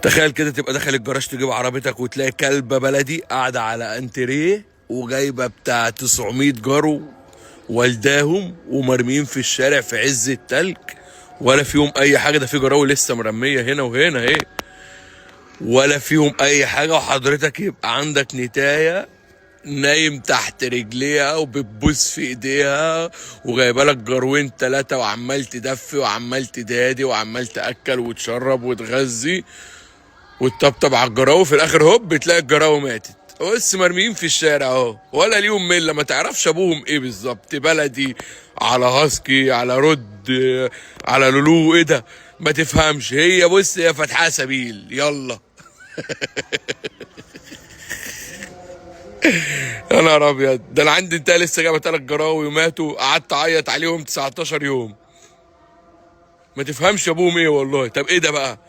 تخيل كده تبقى داخل الجراج تجيب عربيتك وتلاقي كلبة بلدي قاعدة على انتريه وجايبة بتاع 900 جرو والداهم ومرميين في الشارع في عز التلج، ولا فيهم اي حاجة. ده في جراوي لسه مرمية هنا وهنا اهي، ولا فيهم اي حاجة. وحضرتك يبقى عندك نتاية نايم تحت رجليها وبتبوس في ايديها وجايبه لك جروين تلاتة وعمال تدفي وعمال تدادي وعمال تاكل وتشرب وتغذي وتطبطب على الجراوي. في الاخر هوب بتلاقي الجراوي ماتت بس مرميين في الشارع اهو، ولا ليهم مله، ما تعرفش ابوهم ايه بالظبط، بلدي على هاسكي على رد على لولو، ايه ده ما تفهمش. هي بص هي فاتحه سبيل يلا. يا نهار ابيض، ده انا عندي انت لسه جايبه 3 جراوي وماتوا، قعدت اعيط عليهم 19 يوم. ما تفهمش ابوهم ايه والله. طب ايه ده بقى؟